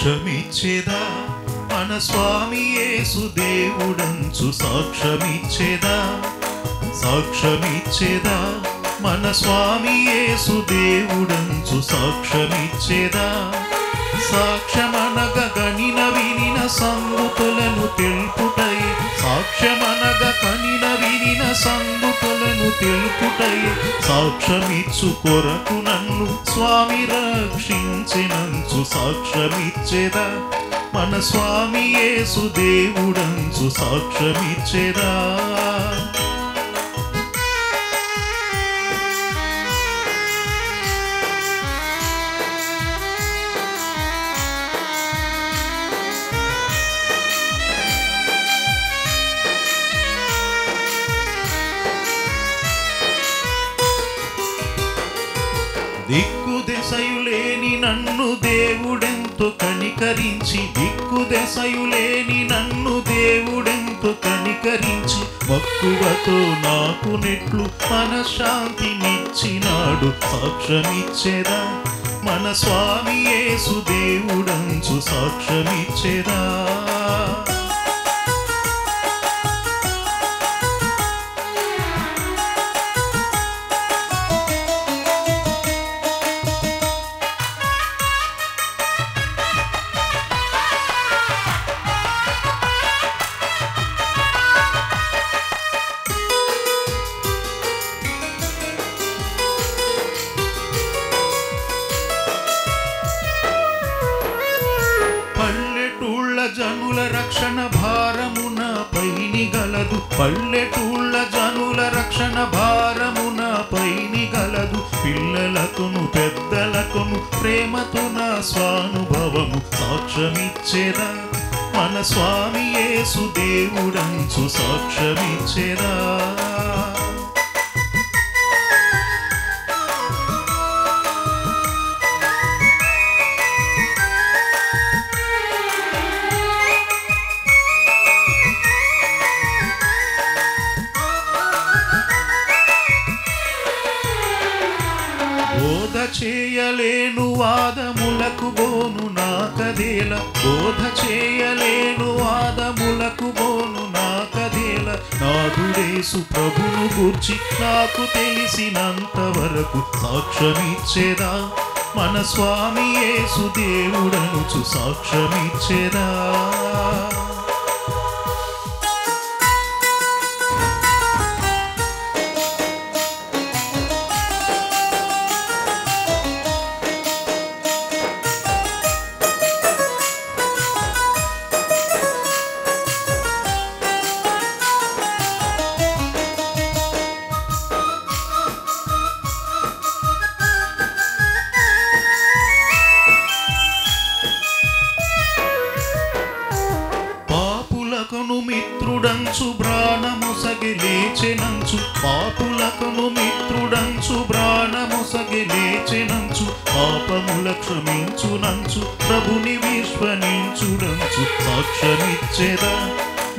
సాక్ష్యమిచ్చేదా మన స్వామి యేసు దేవుడంచు సాక్ష్యమిచ్చేదా సాక్ష్యమిచ్చేదా మన స్వామి యేసు దేవుడంచు సాక్ష్యమిచ్చేదా సాక్ష్యమనగ గనిన వినిన సంగతులను తెలుపుటై సాక్ష్యమనగ కనిన వినిన సంగతులను తెలుపుటై సాక్ష్యమిచ్చు కొరకు నన్ను స్వామి రక్షించినంచు సాక్ష్యమిచ్చేదా మన స్వామి యేసు దేవుడంచు సాక్ష్యమిచ్చేదా దిక్కుదెసయులేని నన్ను దేవుడెంతో కనికరించి దిక్కుదెసయులేని నన్ను దేవుడెంతో కనికరించి మక్కువతో నాకు నెట్లు మనశ్శాంతినిచ్చినాడు సాక్ష్యమిచ్చేదా మన స్వామి యేసు దేవుడంచు సాక్ష్యమిచ్చేదా జనుల రక్షణ భారమున పైని గలదు పల్లెటూళ్ళ జనుల రక్షణ భారమున పైని గలదు పిల్లలకును పెద్దలకును ప్రేమతో నా స్వానుభవము సాక్ష్యమిచ్చేదా మన స్వామి యేసు దేవుడంచు సాక్ష్యమిచ్చేదా బోధ చేయలేను వాదములకు బోను నాకదేల బోధ చేయలేను వాదములకు బోను నాకదేల నాదుడేసు ప్రభును గూర్చి నాకు తెలిసినంత వరకు సాక్ష్యమిచ్చేదా మన స్వామి యేసు దేవుడనుచు సాక్ష్యమిచ్చేదా పాపులకును మిత్రుడంచు ప్రాణముసగి లేచెనంచు పాపులకును మిత్రుడంచు ప్రాణముసగి లేచెనంచు పాపముల క్షమించునంచు ప్రభుని విశ్వసించుడంచు సాక్ష్యమిచ్చేదా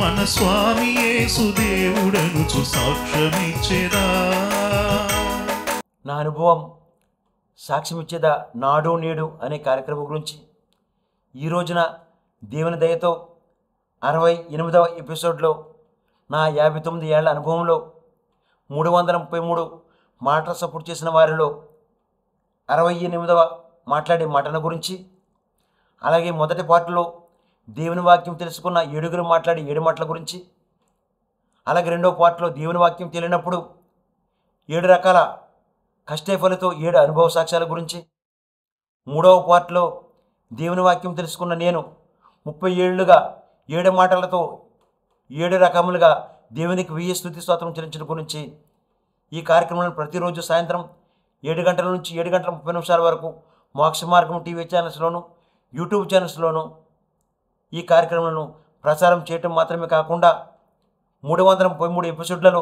మన స్వామి యేసు దేవుడనుచు సాక్ష్యమిచ్చేదా నా అనుభవం సాక్ష్యమిచ్చేదా నాడు నేడు అనే కార్యక్రమం గురించి ఈ రోజున దేవుని దయతో 68వ ఎపిసోడ్లో నా 59 ఏళ్ల అనుభవంలో 333 మాటలు సపోర్ట్ చేసిన వారిలో 68వ మాట్లాడే మాటల గురించి అలాగే మొదటి పాటలో దేవుని వాక్యం తెలుసుకున్న 7 మాట్లాడే 7 మాటల గురించి అలాగే రెండవ పాటలో దేవుని వాక్యం తెలియనప్పుడు 7 రకాల కష్టఫలతో 7 అనుభవ సాక్ష్యాల గురించి మూడవ పాటలో దేవుని వాక్యం తెలుసుకున్న నేను 30 ఏళ్లుగా 7 మాటలతో 7 రకములుగా దేవునికి 1000 స్తుతి స్తోత్రం చెల్లించడం గురించి ఈ కార్యక్రమాలను ప్రతిరోజు సాయంత్రం 7 గంటల నుంచి 7 గంటల 30 నిమిషాల వరకు మోక్ష మార్గం టీవీ ఛానల్స్లోను యూట్యూబ్ ఛానల్స్లోను ఈ కార్యక్రమాలను ప్రసారం చేయటం మాత్రమే కాకుండా 333 ఎపిసోడ్లలో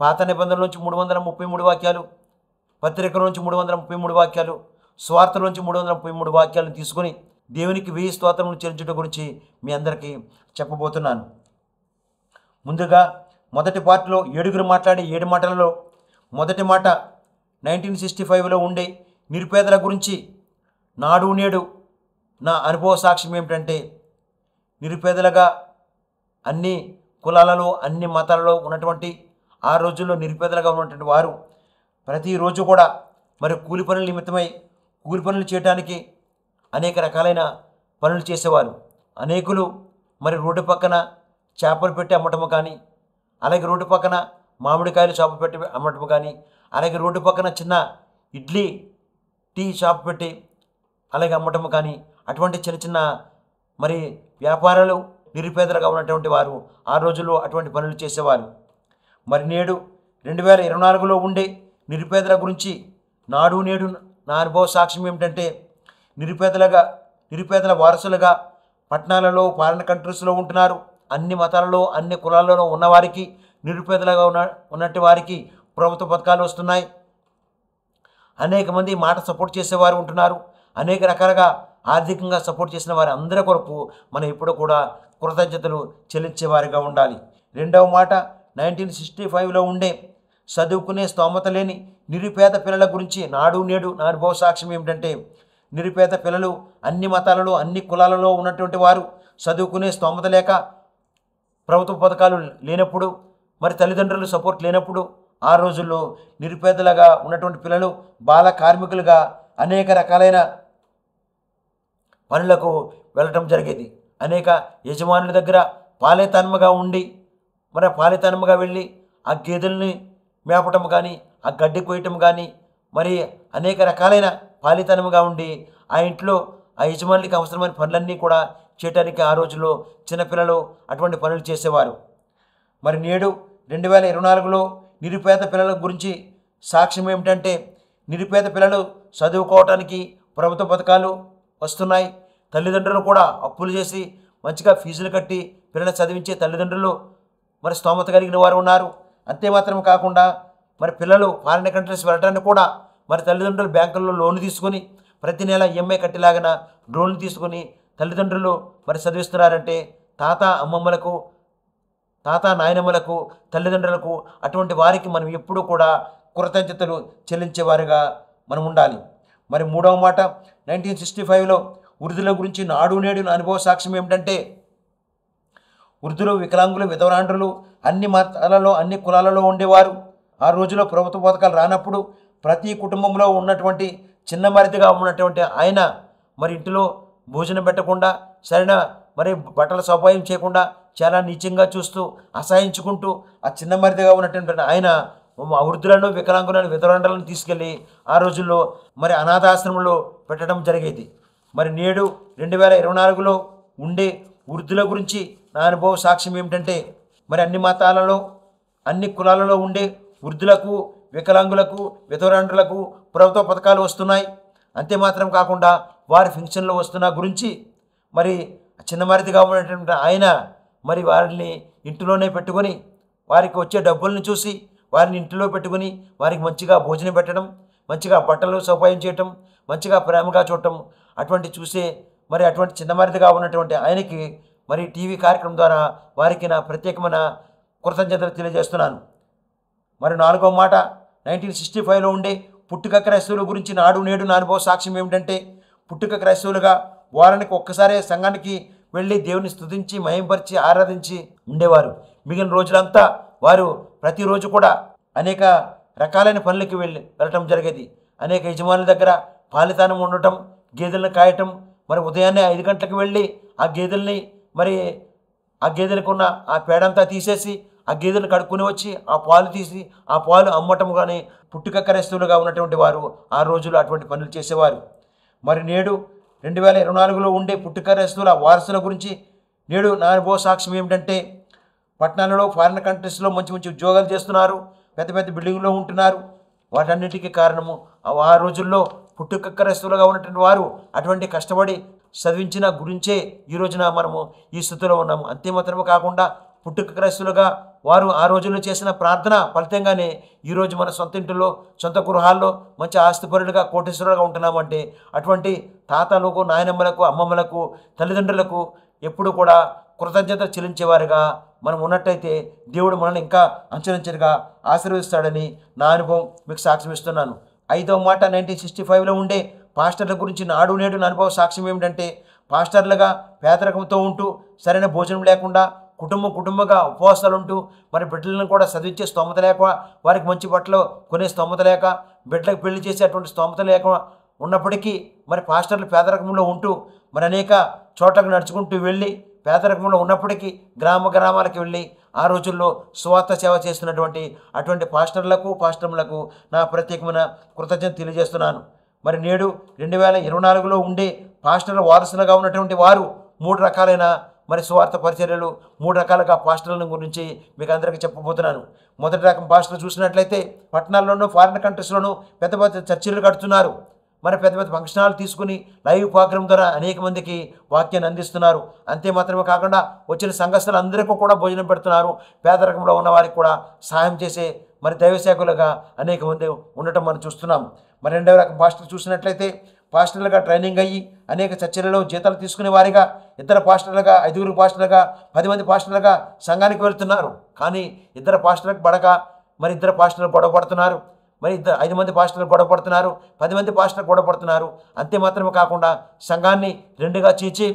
పాత నిబంధనల నుంచి 333 వాక్యాలు పత్రికల నుంచి 333 వాక్యాలు స్వార్థల నుంచి 333 వాక్యాలను తీసుకొని దేవునికి 1000 స్తోత్రములు చెల్లించడం గురించి మీ అందరికీ చెప్పబోతున్నాను. ముందుగా మొదటి పార్ట్లో 7 మాట్లాడే 7 మాటలలో మొదటి మాట 1965లో ఉండే నిరుపేదల గురించి నాడు నేడు నా అనుభవ సాక్ష్యం ఏమిటంటే నిరుపేదలుగా అన్ని కులాలలో అన్ని మతాలలో ఉన్నటువంటి ఆ రోజుల్లో నిరుపేదలుగా ఉన్నటువంటి వారు ప్రతిరోజు కూడా మరి కూలి పనుల నిమిత్తమై కూలి పనులు చేయడానికి అనేక రకాలైన పనులు చేసేవారు. అనేకులు మరి రోడ్డు పక్కన చేపలు పెట్టి అమ్మటము కానీ, అలాగే రోడ్డు పక్కన మామిడికాయలు షాపు పెట్టి అమ్మటము కానీ, అలాగే రోడ్డు పక్కన చిన్న ఇడ్లీ టీ షాప్ పెట్టి అలాగే అమ్మటము కానీ, అటువంటి చిన్న చిన్న మరి వ్యాపారాలు నిరుపేదలుగా ఉన్నటువంటి వారు ఆ రోజుల్లో అటువంటి పనులు చేసేవారు. మరి నేడు 2024లో ఉండే నిరుపేదల గురించి నాడు నేడు నా అనుభవ సాక్ష్యం ఏమిటంటే నిరుపేదల వారసులుగా పట్టణాలలో ఫారిన్ కంట్రీస్లో ఉంటున్నారు. అన్ని మతాలలో అన్ని కులాలలో ఉన్నవారికి నిరుపేదలుగా ఉన్నట్టు వారికి ప్రభుత్వ పథకాలు వస్తున్నాయి. అనేక మంది మాట సపోర్ట్ చేసేవారు ఉంటున్నారు. అనేక రకాలుగా ఆర్థికంగా సపోర్ట్ చేసిన వారి అందరి కొరకు మనం ఇప్పుడు కూడా కృతజ్ఞతలు చెల్లించేవారిగా ఉండాలి. రెండవ మాట 1965లో ఉండే చదువుకునే స్తోమత లేని నిరుపేద పిల్లల గురించి నాడు నేడు నా అనుభవ సాక్ష్యం ఏమిటంటే నిరుపేద పిల్లలు అన్ని మతాలలో అన్ని కులాలలో ఉన్నటువంటి వారు చదువుకునే స్తోమత లేక ప్రభుత్వ పథకాలు లేనప్పుడు మరి తల్లిదండ్రులు సపోర్ట్ లేనప్పుడు ఆ రోజుల్లో నిరుపేదలుగా ఉన్నటువంటి పిల్లలు బాల కార్మికులుగా అనేక రకాలైన పనులకు వెళ్ళటం జరిగేది. అనేక యజమానుల దగ్గర పాలేతనముగా ఉండి మరి పాలేతనముగా వెళ్ళి ఆ గేదెల్ని మేపటం కానీ ఆ గడ్డి కోయటం కానీ మరి అనేక రకాలైన పాలితనముగా ఉండి ఆ ఇంట్లో ఆ యజమానులకి అవసరమైన పనులన్నీ కూడా చేయటానికి ఆ రోజుల్లో చిన్నపిల్లలు అటువంటి పనులు చేసేవారు. మరి నేడు 2024లో నిరుపేద పిల్లల గురించి సాక్ష్యం ఏమిటంటే నిరుపేద పిల్లలు చదువుకోవటానికి ప్రభుత్వ పథకాలు వస్తున్నాయి. తల్లిదండ్రులు కూడా అప్పులు చేసి మంచిగా ఫీజులు కట్టి పిల్లల్ని చదివించే తల్లిదండ్రులు మరి స్తోమత కలిగిన వారు ఉన్నారు. అంతే మాత్రం కాకుండా మరి పిల్లలు ఫారిన్ కంట్రీస్ వెళ్ళటానికి కూడా మరి తల్లిదండ్రులు బ్యాంకుల్లో లోన్లు తీసుకొని ప్రతి నెల ఈఎంఐ కట్టేలాగిన లోన్లు తీసుకొని తల్లిదండ్రులు మరి చదివిస్తున్నారంటే తాత నాయనమ్మలకు తల్లిదండ్రులకు అటువంటి వారికి మనం ఎప్పుడూ కూడా కృతజ్ఞతలు చెల్లించేవారుగా మనం ఉండాలి. మరి మూడవ మాట 1965లో వృద్ధుల గురించి నాడు నేడు అనుభవ సాక్ష్యం ఏమిటంటే వృద్ధులు వికలాంగులు విధవరాండ్రులు అన్ని మతాలలో అన్ని కులాలలో ఉండేవారు. ఆ రోజులో ప్రభుత్వ పథకాలు రానప్పుడు ప్రతి కుటుంబంలో ఉన్నటువంటి చిన్న మరిదిగా ఉన్నటువంటి ఆయన మరి ఇంటిలో భోజనం పెట్టకుండా సరైన మరి బట్టల సౌపాయం చేయకుండా చాలా నీచంగా చూస్తూ అసహించుకుంటూ ఆ చిన్న మరిదిగా ఉన్నటువంటి ఆయన వృద్ధులను వికలాంగులను విధవరాండ్రులను తీసుకెళ్ళి ఆ రోజుల్లో మరి అనాథాశ్రమంలో పెట్టడం జరిగేది. మరి నేడు 2024లో ఉండే వృద్ధుల గురించి నా అనుభవ సాక్ష్యం ఏమిటంటే మరి అన్ని మతాలలో అన్ని కులాలలో ఉండే వృద్ధులకు వికలాంగులకు విధవరాండ్రులకు ప్రభుత్వ పథకాలు వస్తున్నాయి. అంతే మాత్రం కాకుండా వారి ఫంక్షన్లో వస్తున్న గురించి మరి చిన్నమరిదిగా ఉన్నటువంటి ఆయన మరి వారిని ఇంటిలోనే పెట్టుకొని వారికి వచ్చే డబ్బులను చూసి వారిని ఇంటిలో పెట్టుకుని వారికి మంచిగా భోజనం పెట్టడం, మంచిగా బట్టలు సౌపాయం చేయటం, మంచిగా ప్రేమగా చూడటం అటువంటి చూసే మరి అటువంటి చిన్నమరిదిగా ఉన్నటువంటి ఆయనకి మరి టీవీ కార్యక్రమం ద్వారా వారికి నా ప్రత్యేకమైన కృతజ్ఞతలు తెలియజేస్తున్నాను. మరి నాలుగో మాట 1965లో ఉండే పుట్టుక క్రైస్తవుల గురించి నాడు నేడు నా అనుభవ సాక్ష్యం ఏమిటంటే పుట్టుక క్రైస్తవులుగా వారానికి ఒక్కసారే సంఘానికి వెళ్ళి దేవుని స్తుతించి మహింపరిచి ఆరాధించి ఉండేవారు. మిగిలిన రోజులంతా వారు ప్రతిరోజు కూడా అనేక రకాలైన పనులకి వెళ్ళటం జరిగేది. అనేక యజమానుల దగ్గర పాలితానం ఉండటం, గేదెలను కాయటం, మరి ఉదయాన్నే 5 గంటలకు వెళ్ళి ఆ గేదెల్ని మరి ఆ గేదెలకు ఉన్న ఆ పేడంతా తీసేసి ఆ గేదెలను కడుక్కొని వచ్చి ఆ పాలు తీసి ఆ పాలు అమ్మటం కానీ పుట్టుక క్రైస్తవులుగా ఉన్నటువంటి వారు ఆ రోజుల్లో అటువంటి పనులు చేసేవారు. మరి నేడు 2024లో ఉండే పుట్టుక క్రైస్తవుల వారసుల గురించి నేడు నా అనుభవ సాక్ష్యం ఏమిటంటే పట్టణాలలో ఫారిన్ కంట్రీస్లో మంచి మంచి ఉద్యోగాలు చేస్తున్నారు, పెద్ద పెద్ద బిల్డింగ్లో ఉంటున్నారు. వాటన్నిటికీ కారణము ఆ రోజుల్లో పుట్టుక క్రైస్తవులుగా ఉన్నటువంటి వారు అటువంటి కష్టపడి చదివించిన గురించే ఈ రోజున మనము ఈ స్థితిలో ఉన్నాము. అంతే మాత్రమే కాకుండా పుట్టుక క్రైస్తవులుగా వారు ఆ రోజుల్లో చేసిన ప్రార్థన ఫలితంగానే ఈరోజు మన సొంత ఇంటిలో సొంత గృహాల్లో మంచి ఆస్తిపరులుగా కోటేశ్వరులుగా ఉంటున్నామంటే అటువంటి తాతలకు నాయనమ్మలకు అమ్మమ్మలకు తల్లిదండ్రులకు ఎప్పుడు కూడా కృతజ్ఞత చెల్లించేవారుగా మనం ఉన్నట్టయితే దేవుడు మనల్ని ఇంకా అంచెలంచెలుగా ఆశీర్వదిస్తాడని నా అనుభవం మీకు సాక్ష్యం ఇస్తున్నాను. 5వ మాట 1965లో ఉండే పాస్టర్ల గురించి నాడు నేడు నా అనుభవ సాక్ష్యం ఏమిటంటే పాస్టర్లుగా పేదరికంతో ఉంటూ సరైన భోజనం లేకుండా కుటుంబంగా ఉపవాసాలు ఉంటూ మరి బిడ్డలను కూడా చదివించే స్తోమత లేక, వారికి మంచి బట్టలు కొనే స్తోమత లేక, బిడ్డలకు పెళ్లి చేసేటువంటి స్తోమత లేక ఉన్నప్పటికీ మరి పాస్టర్లు పేదరికంలో ఉంటూ మరి అనేక చోట్లకు నడుచుకుంటూ వెళ్ళి పేదరికంలో ఉన్నప్పటికీ గ్రామాలకు వెళ్ళి ఆ రోజుల్లో సువార్త సేవ చేస్తున్నటువంటి అటువంటి పాస్టర్లకు నా ప్రత్యేకమైన కృతజ్ఞత తెలియజేస్తున్నాను. మరి నేడు 2024లో ఉండే పాస్టర్ల వారసులుగా ఉన్నటువంటి వారు 3 రకాలైన మరి సువార్త పరిచర్యలు, 3 రకాలుగా పాస్టర్ల గురించి మీకు అందరికీ చెప్పబోతున్నాను. మొదటి రకం పాస్టర్లు చూసినట్లయితే పట్టణాల్లోనూ ఫారిన్ కంట్రీస్లోనూ పెద్ద పెద్ద చర్చిలు కడుతున్నారు. మరి పెద్ద పెద్ద ఫంక్షనాలు తీసుకుని లైవ్ ప్రోగ్రాం ద్వారా అనేక మందికి వాక్యాన్ని అందిస్తున్నారు. అంతే మాత్రమే కాకుండా వచ్చిన సంఘస్థులు అందరికీ కూడా భోజనం పెడుతున్నారు. పేదరికంలో ఉన్న వారికి కూడా సహాయం చేసే మరి దైవసేవకులుగా అనేక మంది ఉండటం మనం చూస్తున్నాం. మరి రెండవ రకం పాస్టర్లు చూసినట్లయితే పాస్టర్లుగా ట్రైనింగ్ అయ్యి అనేక చర్చలలో జీతాలు తీసుకునే వారిగా, 2 పాస్టర్లుగా, 5 పాస్టర్లుగా, 10 మంది పాస్టర్లుగా సంఘానికి వెళ్తున్నారు. కానీ 2 పాస్టర్లకు పడక మరి 2 పాస్టర్లు గొడవ పడుతున్నారు. మరి 5 మంది పాస్టర్లు గొడవ పడుతున్నారు, 10 మంది పాస్టర్లు గొడవ పడుతున్నారు. అంతే మాత్రమే కాకుండా సంఘాన్ని 2గా చీల్చి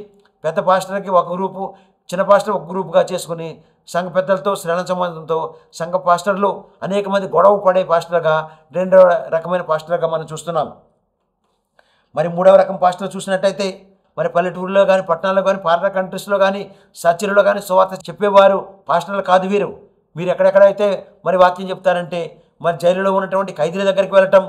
పెద్ద పాస్టర్కి ఒక గ్రూపు, చిన్న పాస్టర్ ఒక గ్రూపుగా చేసుకుని సంఘ పెద్దలతో శ్రవణ సంబంధంతో సంఘ పాస్టర్లు అనేక మంది గొడవ పడే పాస్టర్గా 2వ రకమైన పాస్టర్గా మనం చూస్తున్నాం. మరి 3వ రకం పాస్టర్లు చూసినట్టయితే మరి పల్లెటూరులో కానీ, పట్టణాల్లో కానీ, ఫారిన్ కంట్రీస్లో కానీ, చర్చిలలో కానీ సువార్త చెప్పేవారు పాస్టర్లు కాదు. మీరు ఎక్కడెక్కడైతే మరి వాక్యం చెప్తారంటే మరి జైలులో ఉన్నటువంటి ఖైదీల దగ్గరికి వెళ్ళటం,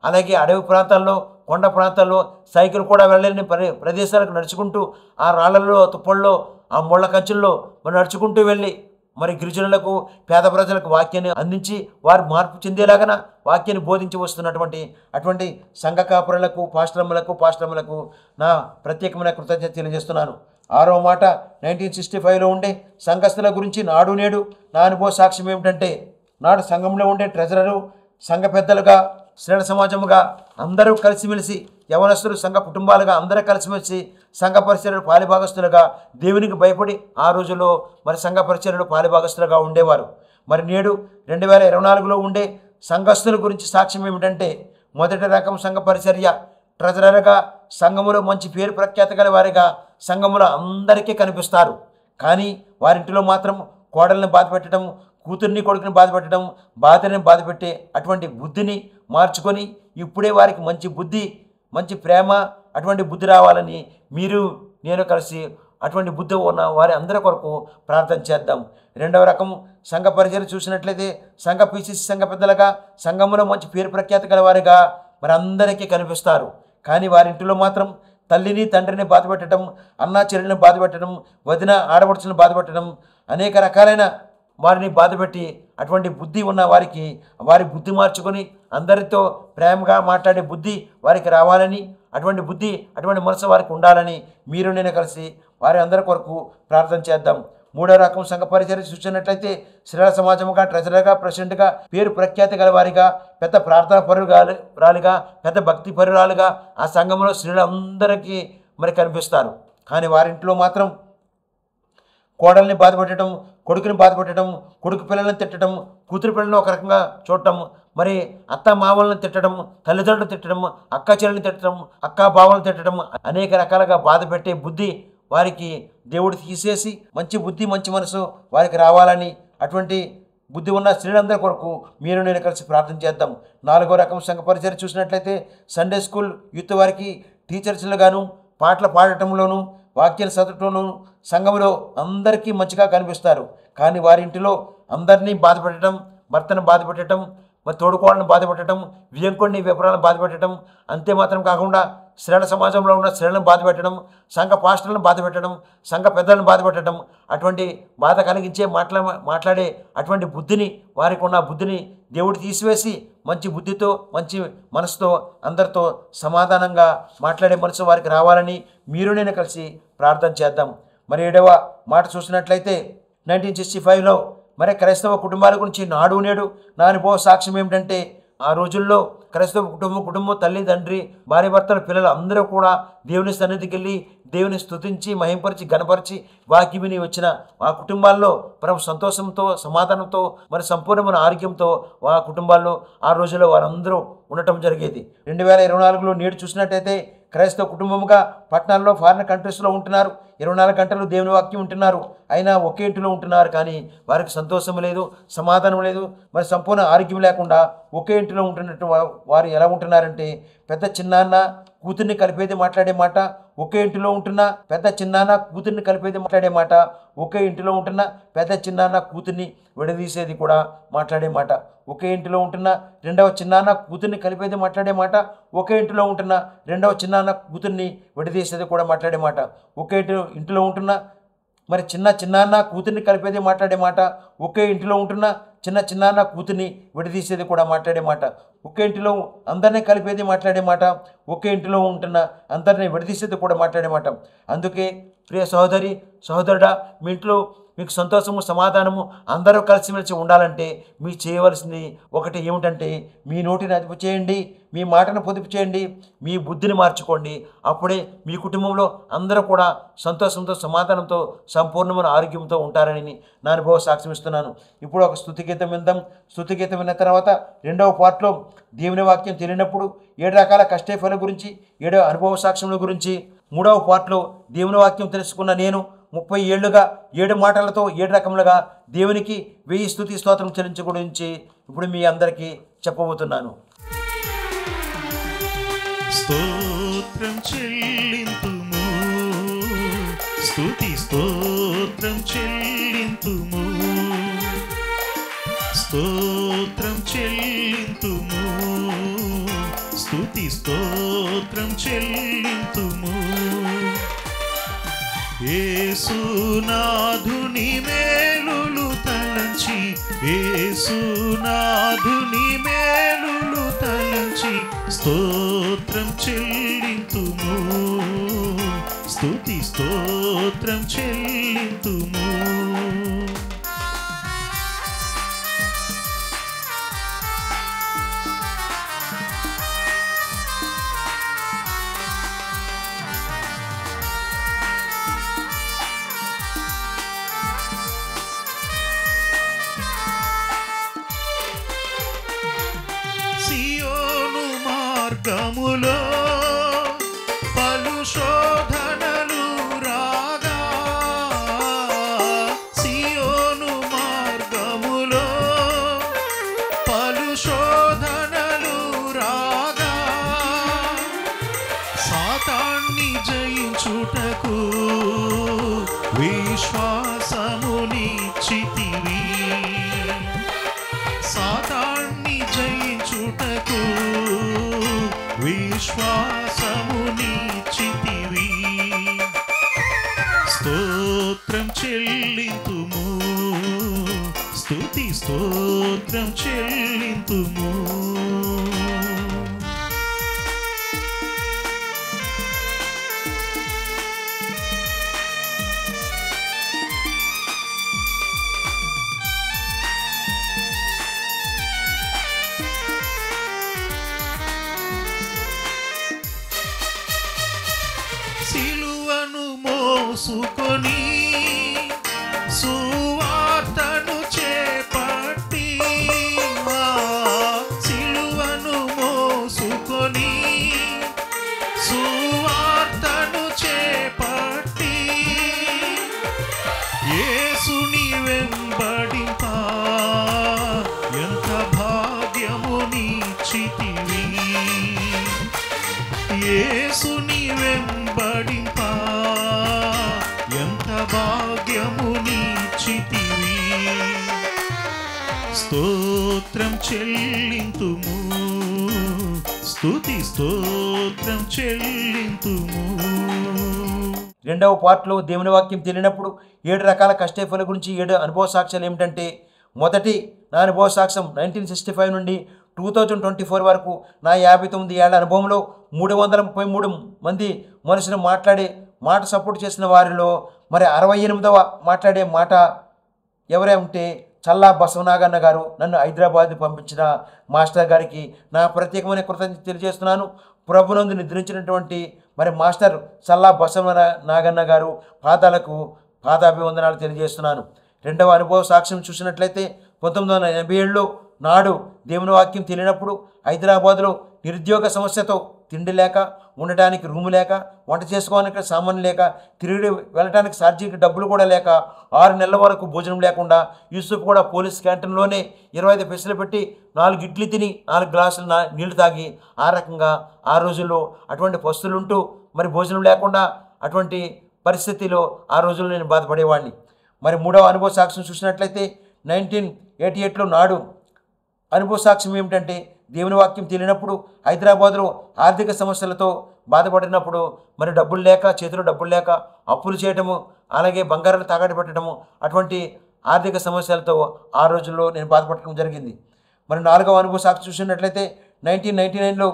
అలాగే అడవి ప్రాంతాల్లో, కొండ ప్రాంతాల్లో సైకిల్ కూడా వెళ్ళలేని ప్రదేశాలకు నడుచుకుంటూ ఆ రాళ్లలో, తుప్పల్లో, ఆ ముళ్ళ కంచుల్లో మరి నడుచుకుంటూ వెళ్ళి మరి గిరిజనులకు, పేద ప్రజలకు వాక్యాన్ని అందించి వారు మార్పు చెందేలాగన వాక్యాన్ని బోధించి వస్తున్నటువంటి అటువంటి సంఘ కాపురులకు, పాస్టర్లకు నా ప్రత్యేకమైన కృతజ్ఞత తెలియజేస్తున్నాను. 6వ మాట 1965లో ఉండే సంఘస్థుల గురించి నాడు నేడు నా అనుభవ సాక్ష్యం ఏమిటంటే, నాడు సంఘంలో ఉండే ట్రెజరరు, సంఘ పెద్దలుగా, శ్రేణ సమాజముగా అందరూ కలిసిమెలిసి, యవనస్తులు సంఘ కుటుంబాలుగా అందరూ కలిసిమెలిసి సంఘ పరిచర్యలు పాలిభాగస్తులుగా దేవునికి భయపడి ఆ రోజుల్లో మరి సంఘ పరిచర్యలు పాలిభాగస్తులుగా ఉండేవారు. మరి నేడు 2024లో ఉండే సంఘస్థుల గురించి సాక్ష్యం ఏమిటంటే, మొదటి రకం సంఘ పరిచర్య ట్రెజరర్గా సంఘములో మంచి పేరు ప్రఖ్యాత గల వారిగా సంఘములో అందరికీ కనిపిస్తారు. కానీ వారింటిలో మాత్రం కోడల్ని బాధపెట్టడం, కూతుర్ని కొడుకుని బాధపెట్టడం, భార్యని బాధపెట్టే అటువంటి బుద్ధిని మార్చుకొని ఇప్పుడే వారికి మంచి బుద్ధి, మంచి ప్రేమ, అటువంటి బుద్ధి రావాలని మీరు నేను కలిసి అటువంటి బుద్ధి ఉన్న వారి అందరి కొరకు ప్రార్థన చేద్దాం. 2వ రకం సంఘ పరిచర్య చూసినట్లయితే సంఘ పిసిసి సంఘ పెద్దలుగా సంఘంలో మంచి పేరు ప్రఖ్యాత గల వారిగా మరి అందరికీ కనిపిస్తారు. కానీ వారింటిలో మాత్రం తల్లిని తండ్రిని బాధపెట్టడం, అన్నా చెల్లిని బాధపెట్టడం, వదిన ఆడపడుచులను బాధపెట్టడం, అనేక రకాలైన వారిని బాధపెట్టి అటువంటి బుద్ధి ఉన్న వారికి వారి బుద్ధి మార్చుకొని అందరితో ప్రేమగా మాట్లాడే బుద్ధి వారికి రావాలని, అటువంటి బుద్ధి, అటువంటి మనసు వారికి ఉండాలని మీరు నేను కలిసి వారి అందరి కొరకు ప్రార్థన చేద్దాం. 3వ రకం సంఘ పరిచర్య చూసినట్లయితే శ్రేణ సమాజముగా, ట్రెజరర్గా, ప్రెసిడెంట్గా పేరు ప్రఖ్యాతి గల వారిగా, పెద్ద ప్రార్థన పరురాలుగా, పెద్ద భక్తి పరురాలుగా ఆ సంఘంలో స్త్రీలందరికీ మరి కనిపిస్తారు. కానీ వారింట్లో మాత్రం కోడల్ని బాధపెట్టడం, కొడుకుని బాధపెట్టడం, కొడుకు పిల్లల్ని తిట్టడం, కూతురు పిల్లల్ని ఒక రకంగా చూడటం, మరి అత్త మామలను తిట్టడం, తల్లిదండ్రులు తిట్టడం, అక్క చెల్లెల్ని తిట్టడం, అక్క బావలను తిట్టడం, అనేక రకాలుగా బాధ పెట్టే బుద్ధి వారికి దేవుడు తీసేసి మంచి బుద్ధి, మంచి మనసు వారికి రావాలని అటువంటి బుద్ధి ఉన్న స్త్రీలందరి కొరకు మీరు నేను కలిసి ప్రార్థన చేద్దాం. 4వ రకం సంఘ పరిచర్య చూసినట్లయితే సండే స్కూల్ యూత్ వారికి టీచర్స్లుగాను, పాటలు పాడటంలోనూ, వాక్యాలు చదవటంలోనూ సంఘంలో అందరికీ మంచిగా కనిపిస్తారు. కానీ వారింటిలో అందరినీ బాధ పెట్టడం, భర్తను బాధ పెట్టడం, మరి తోడుకోవాలని బాధ పెట్టడం, వియంకుడిని విపరాలను బాధ పెట్టడం, అంతే మాత్రం కాకుండా శ్రేణ సమాజంలో ఉన్న శ్రేణులను బాధ పెట్టడం, సంఘ పాస్టర్లను బాధ పెట్టడం, సంఘ పెద్దలను బాధ పెట్టడం, అటువంటి బాధ కలిగించే మాట్లాడే అటువంటి బుద్ధిని, వారికి ఉన్న బుద్ధిని దేవుడు తీసివేసి మంచి బుద్ధితో, మంచి మనసుతో అందరితో సమాధానంగా మాట్లాడే మనసు వారికి రావాలని మీరు నేను కలిసి ప్రార్థన చేద్దాం. మరి 7వ మాట చూసినట్లయితే 1965లో మరి క్రైస్తవ కుటుంబాల గురించి నాడు నేడు నా అనుభవ సాక్ష్యం ఏమిటంటే, ఆ రోజుల్లో క్రైస్తవ కుటుంబం తల్లి తండ్రి భార్య భర్తల పిల్లలు అందరూ కూడా దేవుని సన్నిధికి వెళ్ళి దేవుని స్తుతించి మహింపరిచి ఘనపరిచి వాక్యం విని వచ్చిన ఆ కుటుంబాల్లో ప్రభు సంతోషంతో సమాధానంతో మరి సంపూర్ణమైన ఆరోగ్యంతో ఆ కుటుంబాల్లో ఆ రోజుల్లో వారందరూ ఉండటం జరిగేది. 2024లో నేడు చూసినట్టయితే క్రైస్తవ కుటుంబంగా పట్టణాల్లో ఫారిన్ కంట్రీస్లో ఉంటున్నారు. 24 గంటలు దేవుని వాక్యం ఉంటున్నారు. అయినా ఒకే ఇంటిలో ఉంటున్నారు, కానీ వారికి సంతోషం లేదు, సమాధానం లేదు, మరి సంపూర్ణ ఆరోగ్యం లేకుండా ఒకే ఇంటిలో ఉంటున్నట్టు వారు ఎలా ఉంటున్నారంటే పెద్ద చిన్నాన్న కూతుర్ని కలిపేది మాట్లాడే మాట, ఒకే ఇంటిలో ఉంటున్న పెద్ద చిన్నాన్న కూతుర్ని కలిపేది మాట్లాడే మాట, ఒకే ఇంటిలో ఉంటున్న పెద్ద చిన్నాన్న కూతుర్ని విడదీసేది కూడా మాట్లాడే మాట, ఒకే ఇంటిలో ఉంటున్న రెండవ చిన్నాన్న కూతుర్ని కలిపేది మాట్లాడే మాట, ఒకే ఇంటిలో ఉంటున్న రెండవ చిన్నాన్న కూతుర్ని విడదీసేది కూడా మాట్లాడే మాట, ఒకే ఇంటిలో ఉంటున్న మరి చిన్నాన్న కూతుర్ని కలిపేది మాట్లాడే మాట, ఒకే ఇంటిలో ఉంటున్న చిన్నాన్న కూతుర్ని విడదీసేది కూడా మాట్లాడే మాట, ఒకే ఇంటిలో అందరినీ కలిపేది మాట్లాడే మాట, ఒకే ఇంటిలో ఉంటున్న అందరినీ విడదీసేది కూడా మాట్లాడే మాట. అందుకే ప్రియ సహోదరి సహోదరుడా, మీ ఇంట్లో మీకు సంతోషము సమాధానము అందరూ కలిసిమెలిసి ఉండాలంటే మీరు చేయవలసింది ఒకటి ఏమిటంటే మీ నోటిని అదుపు చేయండి, మీ మాటను పొదుపు చేయండి, మీ బుద్ధిని మార్చుకోండి. అప్పుడే మీ కుటుంబంలో అందరూ కూడా సంతోషంతో సమాధానంతో సంపూర్ణమైన ఆరోగ్యంతో ఉంటారని నా అనుభవ సాక్ష్యం ఇస్తున్నాను. ఇప్పుడు ఒక స్తుతిగీతం విందాం. స్తుతిగీతం విన్న తర్వాత రెండవ పార్ట్లో దేవుని వాక్యం తెలియనప్పుడు 7 రకాల కష్టఫలం గురించి, 7 అనుభవ సాక్ష్యముల గురించి, మూడవ పార్ట్లో దేవుని వాక్యం తెలుసుకున్న నేను 30 ఏళ్లుగా 7 మాటలతో 7 రకములుగా దేవునికి 1000 స్తుతి స్తోత్రం చెల్లించ గురించి ఇప్పుడు మీ అందరికీ చెప్పబోతున్నాను. స్తోత్రం చెల్లింతుము, స్తుతి స్తోత్రం చెల్లింతుము, స్తోత్రం చెల్లింతుము, స్తుతి స్తోత్రం చెల్లింతుము. యేసునాథుని మేలులు తలంచి, యేసునాథుని మేలులు తలంచి స్తోత్రం చెల్లింతుము, స్తుతి స్తోత్రం చెల్లింతుము. సియోను మార్గములో పలు శోధనలు రాగా, సియోను మార్గములో పలు శోధనలు రాగా, సాతాన్ని జయించుటకు విశ్వాసమునిచ్చితివి, సాతాన్ని జయించుటకు విశ్వాసమునిచ్చితివి. స్తోత్రం చెల్లింతుము, స్తుతి స్తోత్రం చెల్లింతుము. సిలువను మోసుకొని సువార్తను చేపట్టి, సిలువను మోసుకొని సువార్తను చేపట్టి, యేసుని వెంబడింప ఎంత భాగ్యమునిచ్చితివి, యేసుని వెంబడింప ఎంత భాగ్యమునిచ్చితివి. స్తోత్రం చెల్లింతుము, స్తుతి స్తోత్రం చెల్లింతుము. రెండవ పార్ట్లో దేవుని వాక్యం తెలియనప్పుడు 7 రకాల కష్టఫలం గురించి 7 అనుభవ సాక్ష్యాలు ఏమిటంటే, మొదటి నా అనుభవ సాక్ష్యం 1965 నుండి 2024 వరకు నా 59 ఏళ్ల అనుభవంలో 333 మంది మనుషులు మాట్లాడే మాట సపోర్ట్ చేసిన వారిలో మరి 68వ మాట్లాడే మాట ఎవరే ఉంటే చల్లా బసవనాగన్న గారు, నన్ను హైదరాబాద్ పంపించిన మాస్టర్ గారికి నా ప్రత్యేకమైన కృతజ్ఞత తెలియజేస్తున్నాను. ప్రభునందు నిద్రించినటువంటి మరి మాస్టర్ సల్లా బసవ నాగన్న గారు పాదాభివందనాలు తెలియజేస్తున్నాను. రెండవ అనుభవ సాక్ష్యం చూసినట్లయితే 1987లో నాడు దేవుని వాక్యం తెలియనప్పుడు హైదరాబాద్లో నిరుద్యోగ సమస్యతో తిండి లేక, ఉండటానికి రూము లేక, వంట చేసుకోవడానికి సామాన్లు లేక, తిరిగి వెళ్ళటానికి ఛార్జీకి డబ్బులు కూడా లేక 6 నెలల వరకు భోజనం లేకుండా యూసుఫ్ కూడా పోలీస్ క్యాంటీన్లోనే 25 పైసలు పెట్టి 4 ఇడ్లీ తిని 4 గ్లాసులు నీళ్లు తాగి ఆ రకంగా ఆ రోజుల్లో అటువంటి పస్తులుంటూ మరి భోజనం లేకుండా అటువంటి పరిస్థితిలో ఆ రోజుల్లో నేను బాధపడేవాడిని. మరి మూడవ అనుభవ సాక్ష్యం చూసినట్లయితే 1988లో నాడు అనుభవ సాక్ష్యం ఏమిటంటే దేవుని వాక్యం తెలియనప్పుడు హైదరాబాద్లో ఆర్థిక సమస్యలతో బాధపడినప్పుడు మరి డబ్బులు లేక, చేతిలో డబ్బులు లేక అప్పులు చేయటము, అలాగే బంగారాలు తాకట్టు పెట్టడము, అటువంటి ఆర్థిక సమస్యలతో ఆ రోజుల్లో నేను బాధపడటం జరిగింది. మరి నాలుగవ అనుభవ సాక్ష్యం చూసినట్లయితే 1999లో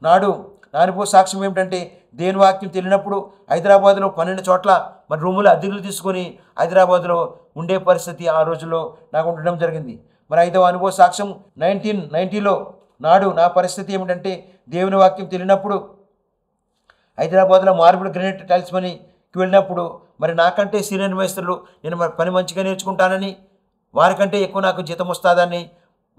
నాడు నా అనుభవ సాక్ష్యం ఏమిటంటే దేవుని వాక్యం తెలియనప్పుడు హైదరాబాద్లో 12 చోట్ల మరి రూములు అద్దెలు తీసుకొని హైదరాబాద్లో ఉండే పరిస్థితి ఆ రోజుల్లో నాకు ఉండడం జరిగింది. మరి ఐదవ అనుభవ సాక్ష్యం 1990లో నాడు నా పరిస్థితి ఏమిటంటే దేవుని వాక్యం తెలియనప్పుడు హైదరాబాద్లో మార్బుల్ గ్రానైట్ టైల్స్ పనికి వెళ్ళినప్పుడు మరి నాకంటే సీనియర్ మేస్త్రులు నేను మరి పని మంచిగా నేర్చుకుంటానని, వారికంటే ఎక్కువ నాకు జీతం వస్తుందని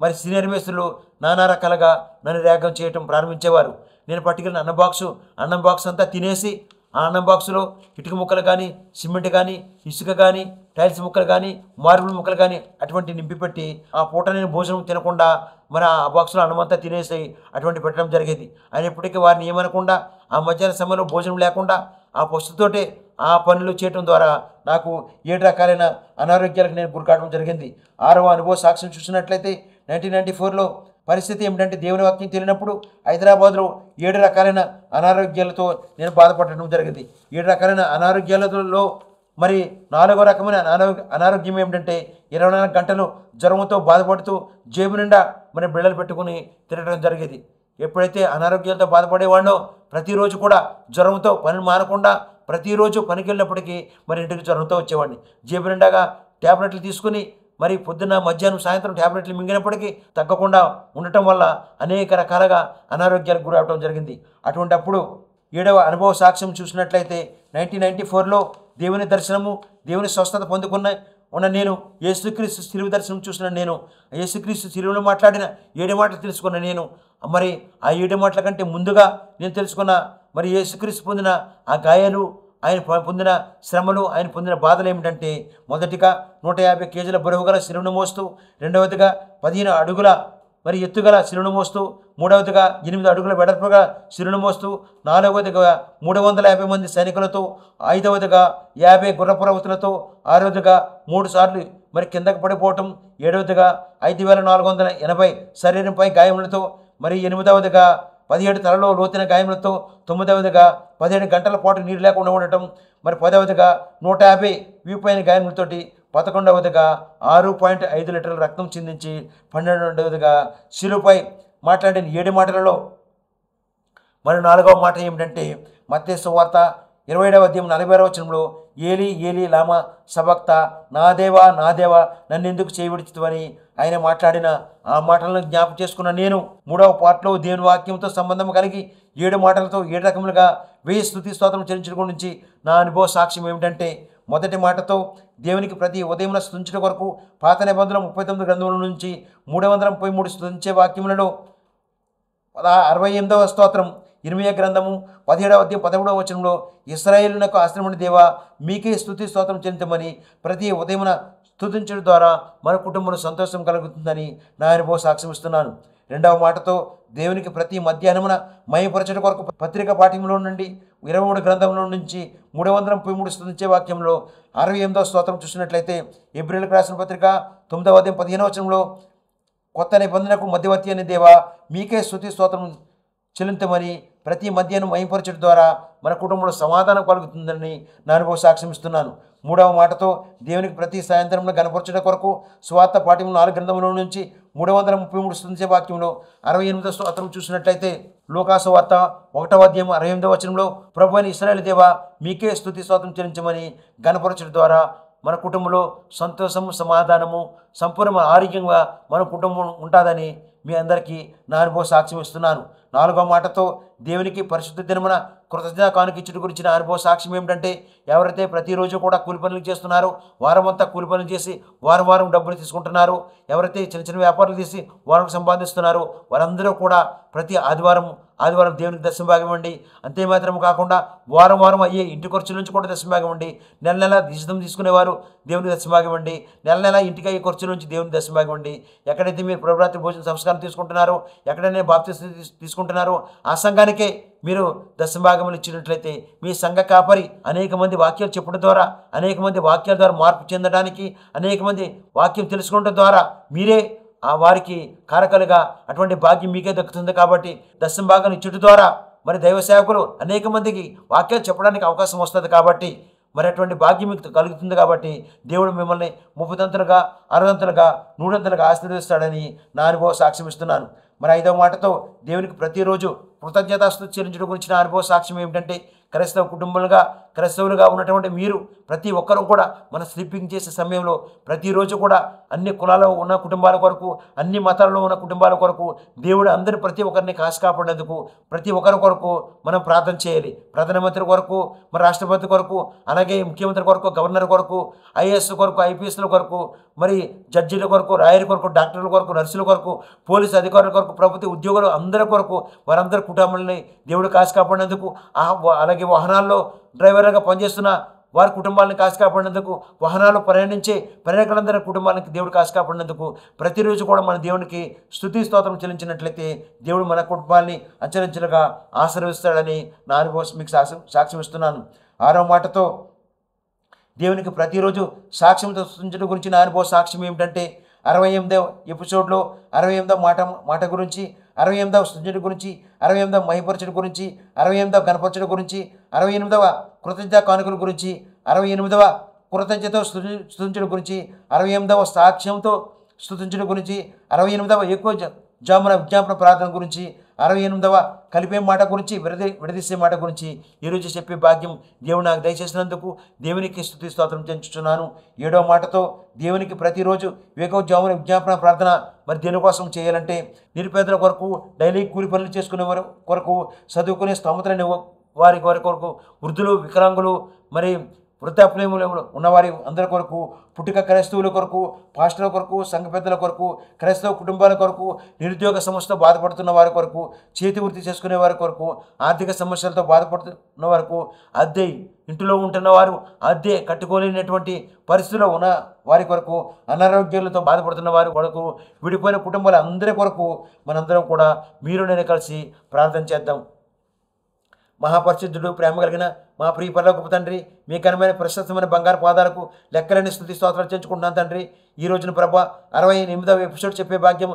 మరి సీనియర్ మేస్త్రులు నానా రకాలుగా నన్ను ర్యాగం చేయటం ప్రారంభించేవారు. నేను పట్టుకెళ్ళిన అన్నం బాక్స్ అంతా తినేసి ఆ అన్నం బాక్సులో ఇటుక ముక్కలు కానీ, సిమెంట్ కానీ, ఇసుక కానీ, టైల్స్ ముక్కలు కానీ, మార్బుల్ ముక్కలు కానీ అటువంటి నింపిపెట్టి ఆ పూట నేను భోజనం తినకుండా మరి ఆ బాక్సులో అన్నమంతా తినేసి అటువంటి పెట్టడం జరిగేది. అయినప్పటికీ వారిని ఏమనకుండా ఆ మధ్యాహ్న సమయంలో భోజనం లేకుండా ఆ పస్తుతోటే ఆ పనులు చేయడం ద్వారా నాకు 7 రకాలైన అనారోగ్యాలకు నేను గురికావడం జరిగింది. ఆరవ అనుభవ సాక్ష్యం చూసినట్లయితే 1994లో పరిస్థితి ఏమిటంటే దేవుని వాక్యం తెలియనప్పుడు హైదరాబాద్లో 7 రకాలైన అనారోగ్యాలతో నేను బాధపడటం జరిగింది. 7 రకాలైన అనారోగ్యాలలో మరి 4వ రకమైన అనారోగ్యం ఏమిటంటే 24 గంటలు జ్వరంతో బాధపడుతూ జేబు నిండా మరి బిళ్ళలు పెట్టుకుని తిరగడం జరిగేది. ఎప్పుడైతే అనారోగ్యాలతో బాధపడేవాడినో ప్రతిరోజు కూడా జ్వరంతో పని మానకుండా ప్రతిరోజు పనికి వెళ్ళినప్పటికీ మరి ఇంటికి జ్వరంతో వచ్చేవాడిని. జేబు నిండాగా ట్యాబ్లెట్లు తీసుకుని మరి పొద్దున్న, మధ్యాహ్నం, సాయంత్రం ట్యాబ్లెట్లు మింగినప్పటికీ తగ్గకుండా ఉండటం వల్ల అనేక రకాలుగా అనారోగ్యాలకు గురవడం జరిగింది. అటువంటప్పుడు 7వ అనుభవ సాక్ష్యం చూసినట్లయితే 1994లో దేవుని దర్శనము, దేవుని స్వస్థత ఉన్న నేను యేసుక్రీస్తు శిలువ దర్శనం చూసిన నేను, యేసుక్రీస్తు శిలువలో మాట్లాడిన 7 మాటలు తెలుసుకున్న నేను, మరి ఆ 7 మాటల కంటే ముందుగా నేను తెలుసుకున్న మరి యేసుక్రీస్తు పొందిన ఆ గాయాలు, ఆయన పొందిన శ్రమలు, ఆయన పొందిన బాధలు ఏమిటంటే మొదటిగా 150 కేజీల బరువు గల శిలువను మోస్తూ, రెండవదిగా 15 అడుగుల మరి ఎత్తుగల శిలువను మోస్తూ, మూడవదిగా 8 అడుగుల వెడల్పుగా శిలువను మోస్తూ, నాలుగవదిగా 350 మంది సైనికులతో, ఐదవదిగా 50 గుర్రపురవతులతో, ఆరవదిగా 3 సార్లు మరి కిందకు పడిపోవటం, ఏడవదిగా 5480 శరీరంపై గాయములతో, మరి 8వదిగా 17 తలలో లోతైన గాయములతో, 9వదిగా 17 గంటల పాటు నీరు లేకుండా ఉండటం, మరి 10వదిగా 150 వీపైన గాయములతోటి, 11వదిగా 6.5 లీటర్ల రక్తం చిందించి, 12వదిగా శిలువపై మాట్లాడిన 7 మాటలలో మరి 4వ మాట ఏమిటంటే మత్తయి సువార్త 20వ అధ్యాయం 46వ వచనంలో ఏలీ ఏలీ లామా సబక్త, నా దేవా నా దేవా నన్నెందుకు చేయవిడిచితివని ఆయన మాట్లాడిన ఆ మాటలను జ్ఞాపకం చేసుకున్న నేను 3వ పార్ట్లో దేవుని వాక్యంతో సంబంధం కలిగి 7 మాటలతో 7 రకములుగా 1000 స్తుతి స్తోత్రం చెల్లించడం గురించి నా అనుభవ సాక్ష్యం ఏమిటంటే మొదటి మాటతో దేవునికి ప్రతి ఉదయం స్తుతించడం కొరకు పాత నిబంధనల 39 గ్రంథముల నుంచి 333 స్తుతించే వాక్యములలో 68వ స్తోత్రం, 20వ గ్రంథము 17వ అధ్యాయం 13వ వచనంలో ఇశ్రాయేలునకు ఆశ్రమణ దేవా మీకే స్తుతి స్తోత్రం చెల్లించమని ప్రతి ఉదయమున స్తుతించడం ద్వారా మన కుటుంబంలో సంతోషం కలుగుతుందని నా అనుభవ సాక్ష్యం ఇస్తున్నాను. 2వ మాటతో దేవునికి ప్రతి మధ్యాహ్నమున మయపరచడం కొరకు పత్రిక పాఠ్యంలో నుండి 23 గ్రంథంలో నుంచి 333 స్తుతించే వాక్యంలో 68వ స్తోత్రం చూసినట్లయితే ఎబ్రిల్కి రాసిన పత్రిక 9వ అధ్యాయం 15వ వచనంలో కొత్త నిబంధనకు మధ్యవర్తి అనే దేవా మీకే స్తుతి స్తోత్రం చెల్లించమని ప్రతి మధ్యాహ్నం మహింపరచడం ద్వారా మన కుటుంబంలో సమాధానం కలుగుతుందని నా అనుభవ సాక్ష్యం ఇస్తున్నాను. 3వ మాటతో దేవునికి ప్రతి సాయంత్రంలో గణపరచడం కొరకు స్వార్థ పాఠ్యం 4 గ్రంథంలో నుంచి 333 స్తుతించే వాక్యంలో 68వ స్తోత్రం చూసినట్లయితే లూకాసు వార్త 1వ అధ్యాయం 68వ వచనంలో ప్రభు అయిన ఇశ్రాయేలు దేవా మీకే స్తుతి స్తోత్రం చెల్లించమని గణపరచడం ద్వారా మన కుటుంబంలో సంతోషము, సమాధానము, సంపూర్ణ ఆరోగ్యంగా మన కుటుంబం ఉంటుందని మీ అందరికీ నా అనుభవ సాక్ష్యం ఇస్తున్నాను. 4వ మాటతో దేవునికి పరిశుద్ధ దినమున కృతజ్ఞత కానుక ఇచ్చుట గురించి నా అనుభవ సాక్ష్యం ఏమిటంటే, ఎవరైతే ప్రతిరోజు కూడా కూలి పనులు చేస్తున్నారో, వారం అంతా కూలి పనులు చేసి వారం డబ్బులు తీసుకుంటున్నారో, ఎవరైతే చిన్న చిన్న వ్యాపారాలు చేసి వారం సంపాదిస్తున్నారో, వారందరూ కూడా ప్రతి ఆదివారం దేవునికి దశమ భాగం ఇవ్వండి. అంతే మాత్రం కాకుండా వారం అయ్యే ఇంటి ఖర్చుల నుంచి కూడా దశమ భాగం ఇవ్వండి. నెల జీతం తీసుకునేవారు దేవునికి దశమ భాగం ఇవ్వండి. నెల ఇంటికి అయ్యే ఖర్చుల నుంచి దేవునికి దశమ భాగం ఇవ్వండి. ఎక్కడైతే మీరు ప్రభురాత్రి భోజన సంస్కారం తీసుకుంటున్నారో, ఎక్కడైనా బాప్తిసం తీసుకుంటున్నారో, ఆ సంఘానికే మీరు దశమ భాగములు ఇచ్చినట్లయితే మీ సంఘ కాపరి అనేక మంది వాక్యాలు చెప్పడం ద్వారా, అనేక మంది వాక్యాల ద్వారా మార్పు చెందడానికి, అనేక మంది వాక్యం తెలుసుకోవడం ద్వారా మీరే ఆ వారికి కారకలుగా అటువంటి భాగ్యం మీకే దక్కుతుంది. కాబట్టి దశమ భాగం ఇచ్చుట ద్వారా మరి దైవ సేవకులు అనేక మందికి వాక్యాలు చెప్పడానికి అవకాశం వస్తుంది. కాబట్టి మరి అటువంటి భాగ్యం మీకు కలుగుతుంది. కాబట్టి దేవుడు మిమ్మల్ని 30 60 100 ఆశీర్వదిస్తాడని నా అనుభవ సాక్ష్యం ఇస్తున్నాను. మరి 5వ మాటతో దేవునికి ప్రతిరోజు కృతజ్ఞతాస్తుతి చెల్లించడం గురించి నా అనుభవ సాక్ష్యం ఏమిటంటే, క్రైస్తవులుగా ఉన్నటువంటి మీరు ప్రతి ఒక్కరూ కూడా మన స్లీపింగ్ చేసే సమయంలో ప్రతిరోజు కూడా అన్ని కులాల్లో ఉన్న కుటుంబాల కొరకు, అన్ని మతాల్లో ఉన్న కుటుంబాల కొరకు దేవుడు అందరి ప్రతి ఒక్కరిని కాసి కాపాడేందుకు ప్రతి ఒక్కరి కొరకు మనం ప్రార్థన చేయాలి. ప్రధానమంత్రి కొరకు, మరి రాష్ట్రపతి కొరకు, అలాగే ముఖ్యమంత్రి కొరకు, గవర్నర్ కొరకు, ఐఏఎస్ కొరకు, ఐపీఎస్ల కొరకు, మరి జడ్జీల కొరకు, రాయల కొరకు, డాక్టర్ల కొరకు, నర్సుల కొరకు, పోలీసు అధికారుల కొరకు, ప్రభుత్వ ఉద్యోగులు అందరి కొరకు, వారందరి కుటుంబాలని దేవుడు కాసి కాపాడేందుకు, అలాగే వాహనాల్లో డ్రైవర్గా పనిచేస్తున్న వారి కుటుంబాలను కాసి కాపాడినందుకు, వాహనాలు ప్రయాణించే ప్రయాణికులందరి కుటుంబానికి దేవుడు కాసి కాపాడినందుకు ప్రతిరోజు కూడా మన దేవునికి స్తుతి స్తోత్రం చెల్లించినట్లయితే దేవుడు మన కుటుంబాన్ని అంచెలంచెలుగా ఆశీర్వదిస్తాడని నా అనుభవం మీకు సాక్ష్యం ఇస్తున్నాను. 6వ మాటతో దేవునికి ప్రతిరోజు సాక్ష్యంతో స్తుతించడం గురించి నా అనుభవ సాక్ష్యం ఏమిటంటే, 68వ ఎపిసోడ్లో 68వ మాట గురించి, 68వ స్తుతించడం గురించి, 68వ మహిమపరచడం గురించి, 68వ గణపరచడం గురించి, 68వ కృతజ్ఞత కానుకల గురించి, 68వ కృతజ్ఞతతో స్తుతించడం గురించి, 68వ సాక్ష్యంతో స్తుతించడం గురించి, 68వ ఎక్కువ జామున విజ్ఞాపన ప్రార్థన గురించి, 68వ కలిపే మాట గురించి, విడదీసే మాట గురించి ఈరోజు చెప్పే భాగ్యం దేవుడు నాకు దయచేసినందుకు దేవునికి స్తుతి స్తోత్రం చెల్లించుచున్నాను. 7వ మాటతో దేవునికి ప్రతిరోజు జామున విజ్ఞాపన ప్రార్థన మరి దేనికోసం చేయాలంటే, నిరుపేదల కొరకు, డైలీ కూలి పనులు చేసుకునే వారి కొరకు, చదువుకునే స్తోమత లేని వారి కొరకు, వృద్ధులు, వికలాంగులు, మరి వృద్ధాప్యములు ఉన్నవారి అందరి కొరకు, పుట్టుక క్రైస్తవుల కొరకు, పాస్టర్ల కొరకు, సంఘ పెద్దల కొరకు, క్రైస్తవ కుటుంబాల కొరకు, నిరుద్యోగ సమస్యతో బాధపడుతున్న వారి కొరకు, చేతి వృత్తి చేసుకునే వారి కొరకు, ఆర్థిక సమస్యలతో బాధపడుతున్న వరకు, అద్దె ఇంటిలో ఉంటున్న వారు అద్దె కట్టుకోలేనటువంటి పరిస్థితిలో ఉన్న వారి కొరకు, అనారోగ్యాలతో బాధపడుతున్న వారి కొరకు, విడిపోయిన కుటుంబాల అందరి కొరకు మనందరం కూడా మీరు నేను కలిసి ప్రార్థన చేద్దాం. మహాపరిశుద్ధుడు, ప్రేమ కలిగిన మా ప్రియ పరలోకపు తండ్రి, మీ ఘనమైన ప్రశస్తమైన బంగారు పాదాలకు లెక్కలేని స్తుతి స్తోత్రాలు చెల్లించుకుంటున్నాను తండ్రి. ఈ రోజున ప్రభా 68వ ఎపిసోడ్ చెప్పే భాగ్యం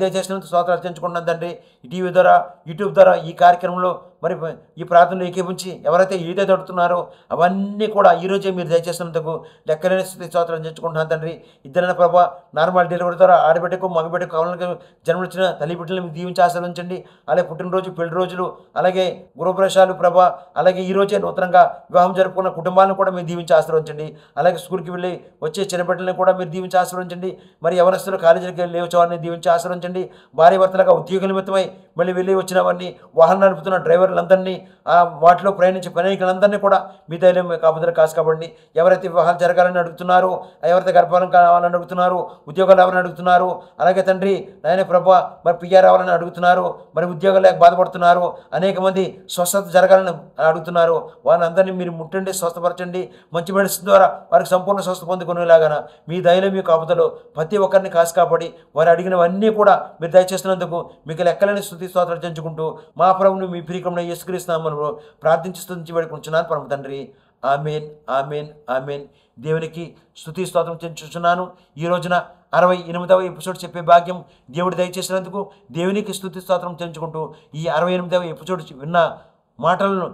దయచేసినందుకు స్తోత్రాలు చెల్లించుకుంటున్నాను తండ్రి. టీవీ ద్వారా, యూట్యూబ్ ద్వారా ఈ కార్యక్రమంలో మరి ఈ ప్రార్థనలు ఏకీపించి ఎవరైతే ఏదైతే అడుగుతున్నారో అవన్నీ కూడా ఈరోజే మీరు దయచేసినందుకు లెక్కలేని స్తుతి స్తోత్రాలు చెల్లించుకుంటున్నాను తండ్రి. ఇద్దరైన ప్రభా నార్మల్ డెలివరీ ద్వారా ఆడబిడ్డకు, మగబిడ్డకు, కవలకి జన్మనిచ్చిన తల్లి బిడ్డలను మీకు దీవించి ఆశీర్వదించండి. అలాగే పుట్టినరోజు, పెళ్లి రోజులు, అలాగే గృహప్రవేశాలు ప్రభా, అలాగే ఈరోజే నూతనంగా వివాహం జరుపుకున్న కుటుంబాలను కూడా మీరు దీవించి ఆశీర్వదించండి. అలాగే స్కూల్కి వెళ్ళి వచ్చే చిన్నబిడ్డలను కూడా మీరు దీవించి ఆశీర్వదించండి. మరి యవనస్తులు కాలేజీకి వెళ్ళి లేవచవారిని దీవించి ఆశీర్వదించండి. భార్య భర్తలుగా ఉద్యోగ నిమిత్తమై మళ్ళీ వెళ్ళి వచ్చిన వారిని, వాహనం నడుపుతున్న డ్రైవర్లందరినీ, వాటిలో ప్రయాణించే ప్రయాణికులందరినీ కూడా మీ ధైర్యం కాపుదల కాసు కాబట్టి, ఎవరైతే వివాహాలు జరగాలని అడుగుతున్నారో, ఎవరైతే గర్భాలను కావాలని అడుగుతున్నారో, ఉద్యోగాలు రావాలని అడుగుతున్నారో, అలాగే తండ్రి నాయన ప్రభా మరి పిఆర్ రావాలని అడుగుతున్నారు, మరి ఉద్యోగాలు లేక బాధపడుతున్నారు, అనేక మంది స్వస్థత జరగాలని అడుగుతున్నారు, వారిని అందరినీ మీరు ముట్టండి, స్వస్థపరచండి. మంచి మెడిసిన్ ద్వారా వారికి సంపూర్ణ స్వస్థ పొందుకునేలాగా మీ దయలో మీ కాపుదలో ప్రతి ఒక్కరిని కాసు కాబట్టి వారు అడిగినవన్నీ కూడా మీరు దయచేస్తున్నందుకు మీకు లెక్కలేని స్తుతి స్తోత్రాలు చెల్లించుకుంటూ మా ప్రభువుని మీ ప్రియకమైన యేసుక్రీస్తునామమున ప్రార్థించి స్తుతించి వేడుకుంటున్నాను పరమ తండ్రి. ఆమేన్, ఆమేన్, ఆమేన్. దేవునికి స్తుతి స్తోత్రం చెల్లించుచున్నాను. ఈ రోజున 68వ ఎపిసోడ్ చెప్పే భాగ్యం దేవుడు దయచేసినందుకు దేవునికి స్తుతి స్తోత్రం చెల్లించుకుంటూ ఈ 68వ ఎపిసోడ్ మాటలను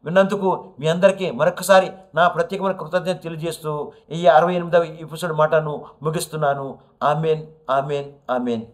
విన్నందుకు మీ అందరికీ మరొకసారి నా ప్రత్యేకమైన కృతజ్ఞత తెలియజేస్తూ ఈ 68వ ఎపిసోడ్ మాటను ముగిస్తున్నాను. ఆమేన్, ఆమేన్, ఆమేన్.